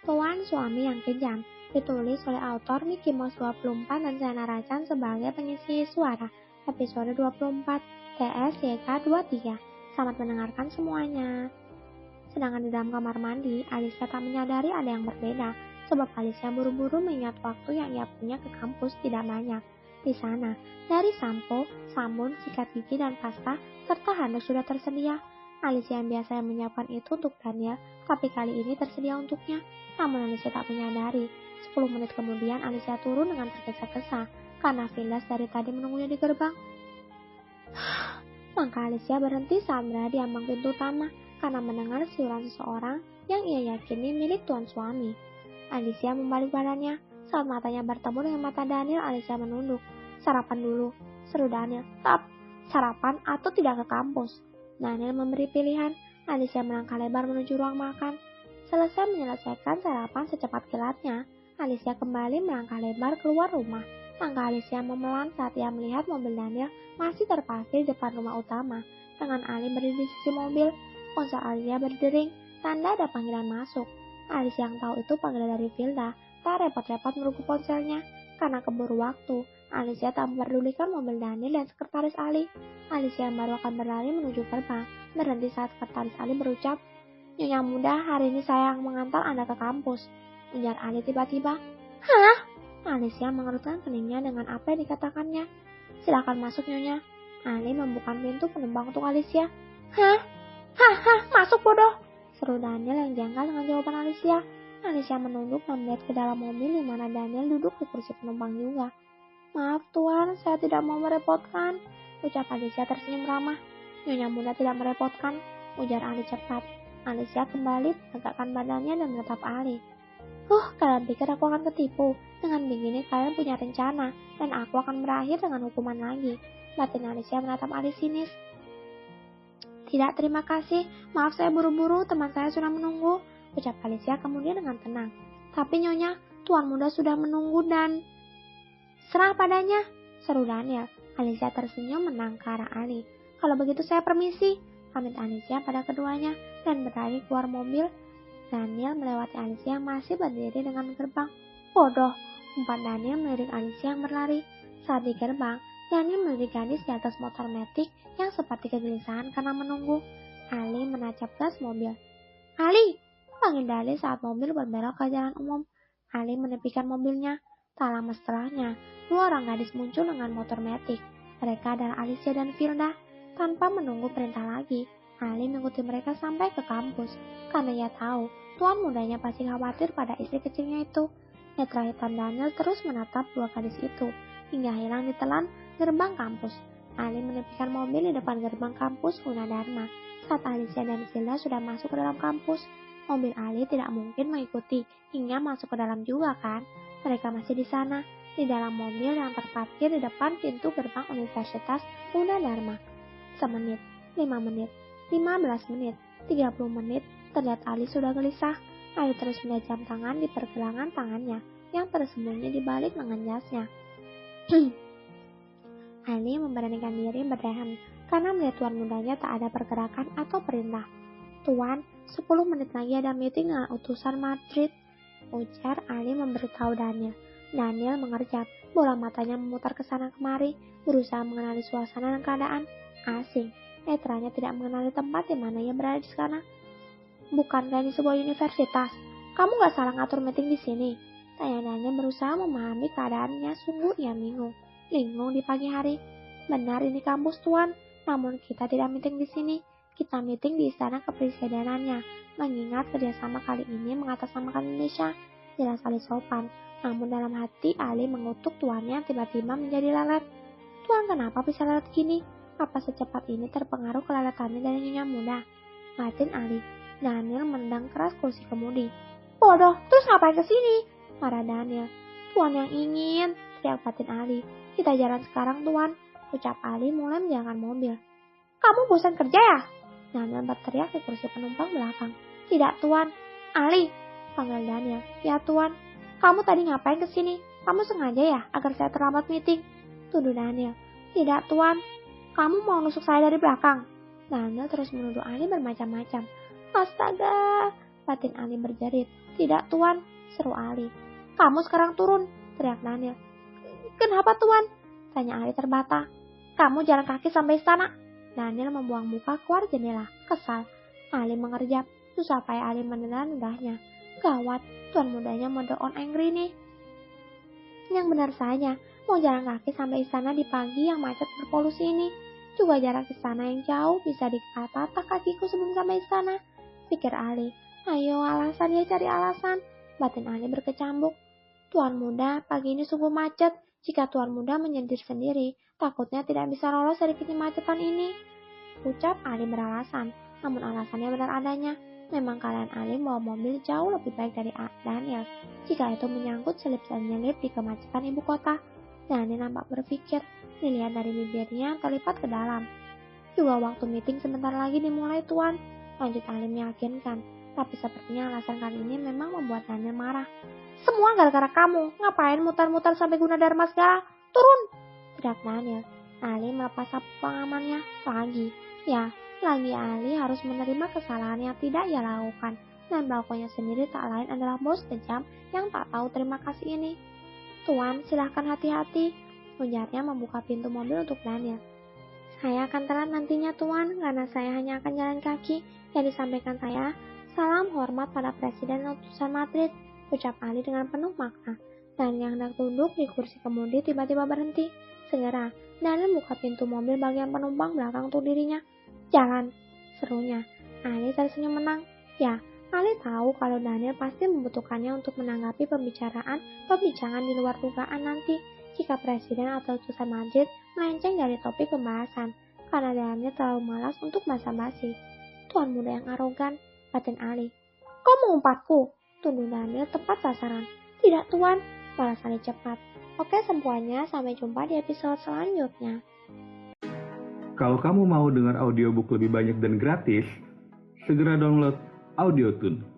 Tuan Suami yang Kejam, ditulis oleh autor Mickey Mouse 24 dan Zana Racan sebagai pengisi suara, episode 24, TSYK23. Selamat mendengarkan semuanya. Sedangkan di dalam kamar mandi, Alicia tak menyadari ada yang berbeda, sebab Alicia buru-buru mengingat waktu yang ia punya ke kampus tidak banyak. Di sana, dari sampo, sabun, sikat gigi, dan pasta, serta handuk sudah tersedia. Alicia yang biasa menyiapkan itu untuk Daniel, tapi kali ini tersedia untuknya. Namun Alicia tak menyadari. 10 menit kemudian Alicia turun dengan tergesa-gesa, karena Phyllis dari tadi menunggunya di gerbang. Langkah Alicia berhenti saat berada di ambang pintu utama, karena mendengar siuran seseorang yang ia yakini milik Tuan Suami. Alicia membalik badannya. Saat matanya bertemu dengan mata Daniel, Alicia menunduk. Sarapan dulu, seru Daniel. Sarapan atau tidak ke kampus? Daniel memberi pilihan. Alicia melangkah lebar menuju ruang makan. Selesai menyelesaikan sarapan secepat kilatnya, Alicia kembali melangkah lebar keluar rumah. Langkah Alicia memelan saat ia melihat mobil Daniel masih terparkir di depan rumah utama, dengan Ali berdiri di sisi mobil. Ponsel Alicia berdering, tanda ada panggilan masuk. Alicia yang tahu itu panggilan dari Vilda, tak repot-repot meruguh ponselnya. Karena keburu waktu, Alicia tak memperdulikan mobil Daniel dan sekretaris Ali. Alicia yang baru akan berlari menuju gerbang, berhenti saat sekretaris Ali berucap, "Nyonya muda, hari ini saya yang mengantar Anda ke kampus," ujar Ali tiba-tiba. "Hah?" Alicia mengerutkan keningnya dengan apa yang dikatakannya. "Silakan masuk, Nyonya." Ali membuka pintu penumpang untuk Alicia. "Hah? Hah, masuk bodoh!" seru Daniel yang janggal dengan jawaban Alicia. Alicia menunduk dan melihat ke dalam mobil di mana Daniel duduk di kursi penumpang juga. "Maaf Tuan, saya tidak mau merepotkan," ucap Alicia tersenyum ramah. "Nyonya muda tidak merepotkan," ujar Ali cepat. Alicia kembali menegakkan badannya dan menatap Ali. Kalian pikir aku akan ketipu? Dengan begini kalian punya rencana, dan aku akan berakhir dengan hukuman lagi." Batin Alicia menatap Ali sinis. "Tidak, terima kasih. Maaf saya buru-buru, teman saya sudah menunggu," ucap Alicia kemudian dengan tenang. "Tapi Nyonya, Tuan muda sudah menunggu dan..." "Serah padanya," seru Daniel. Alicia tersenyum menang ke arah Ali. "Kalau begitu saya permisi," pamit Alicia pada keduanya dan berlari keluar mobil. Daniel melewati Alicia yang masih berdiri dengan gerbang. "Bodoh," umpat Daniel melirik Alicia yang berlari. Saat di gerbang, Daniel melirik gadis di atas motor metik yang seperti kegelisahan karena menunggu. Ali menancap gas mobil. "Ali!" panggil Daniel saat mobil berbelok ke jalan umum. Ali menepikan mobilnya. Tak lama setelahnya, 2 orang gadis muncul dengan motor metik. Mereka adalah Alicia dan Vilda. Tanpa menunggu perintah lagi, Ali mengikuti mereka sampai ke kampus, karena ia tahu tuan mudanya pasti khawatir pada istri kecilnya itu. Netra hitam Daniel terus menatap 2 gadis itu, hingga hilang ditelan gerbang kampus. Ali menepikan mobil di depan gerbang kampus Gunadarma. Saat Alicia dan Vilda sudah masuk ke dalam kampus, mobil Ali tidak mungkin mengikuti hingga masuk ke dalam juga kan? Mereka masih di sana, di dalam mobil yang terparkir di depan pintu gerbang Universitas Gunadarma. 1 menit, 5 menit, 15 menit, 30 menit, terlihat Ali sudah gelisah. Ali terus melihat jam tangan di pergelangan tangannya yang tersembunyi di balik lengan jasnya. Ali memberanikan diri bertahan karena melihat tuan mudanya tak ada pergerakan atau perintah. "Tuan, 10 menit lagi ada meeting dengan utusan Madrid," ujar Ali memberitahu Daniel. Daniel mengerjap, bola matanya memutar ke sana kemari, berusaha mengenali suasana dan keadaan. Asing. Netranya tidak mengenali tempat di mana ia berada di sana. "Bukankah ini sebuah universitas? Kamu gak salah ngatur meeting di sini?" tanya Daniel berusaha memahami keadaannya. Sungguh ia bingung di pagi hari. "Benar ini kampus Tuan, namun kita tidak meeting di sini. Kita meeting di istana kepresidenannya. Mengingat kerjasama kali ini mengatasnamakan Indonesia," jelas Ali sopan. Namun dalam hati Ali mengutuk tuannya yang tiba-tiba menjadi lelet. "Tuan kenapa bisa lelet gini? Apa secepat ini terpengaruh keleletannya dari Nyonya muda?" batin Ali. Daniel menendang keras kursi kemudi. "Bodoh, terus ngapain kesini?" marah Daniel. "Tuan yang ingin," teriak batin Ali. "Kita jalan sekarang Tuan," ucap Ali mulai menjalankan mobil. "Kamu bosan kerja ya?" Daniel berteriak di kursi penumpang belakang. "Tidak Tuan." "Ali," panggil Daniel. "Ya Tuan." "Kamu tadi ngapain kesini? Kamu sengaja ya agar saya terlambat meeting?" tuduh Daniel. "Tidak Tuan." "Kamu mau nusuk saya dari belakang?" Daniel terus menuduh Ali bermacam-macam. "Astaga," Batin Ali berjerit. Tidak tuan, seru Ali. Kamu sekarang turun, teriak Daniel. Kenapa tuan? Tanya Ali terbata. Kamu jalan kaki sampai istana. Daniel membuang muka keluar jendela, kesal. Ali mengerjap, susah payah Ali menelan ludahnya. Gawat, tuan mudanya mode on angry nih. Yang benar saja, mau jalan kaki sampai istana di pagi yang macet berpolusi ini. Juga jarak istana yang jauh bisa dikata patah kakiku sebelum sampai istana, pikir Ali. Ayo alasan ya, cari alasan. Batin Ali berkecambuk. Tuan muda, pagi ini sungguh macet. Jika tuan muda menyetir sendiri, takutnya tidak bisa lolos dari kemacetan ini. Ucap Ali beralasan, namun alasannya benar adanya. Memang kalian Ali bawa mobil jauh lebih baik dari Daniel. Jika itu menyangkut selip-selip di kemacetan ibu kota. Daniel nampak berpikir, dilihat dari bibirnya terlipat ke dalam. Juga waktu meeting sebentar lagi dimulai tuan, lanjut Ali meyakinkan. Tapi sepertinya alasan kali ini memang membuat Daniel marah. Semua gara-gara kamu, ngapain mutar-mutar sampai Gunadarma segala? Turun! Teriak Daniel. Ali melepas sapu pengamannya. Lagi Ali harus menerima kesalahan yang tidak ia lakukan. Dan pelakunya sendiri tak lain adalah bos kejam yang tak tahu terima kasih ini. Tuan, silahkan hati-hati, ujarnya membuka pintu mobil untuk Daniel. Saya akan telat nantinya tuan, karena saya hanya akan jalan kaki. Yang disampaikan saya, salam hormat pada Presiden utusan Madrid, ucap Ali dengan penuh makna. Dan yang hendak duduk di kursi kemudi tiba-tiba berhenti. Segera, Daniel buka pintu mobil bagian penumpang belakang untuk dirinya. Jalan, serunya. Ali tersenyum menang. Ya, Ali tahu kalau Daniel pasti membutuhkannya untuk menanggapi pembicaraan di luar dugaan nanti jika Presiden atau utusan Madrid melenceng dari topik pembahasan, karena Daniel terlalu malas untuk basa-basi. Tuan muda yang arogan, batin Ali. Kau mengumpatku, tuduh Daniel tepat sasaran. Tidak tuan, balas Ali cepat. Oke semuanya, sampai jumpa di episode selanjutnya. Kalau kamu mau dengar audiobook lebih banyak dan gratis, segera download Audiotune.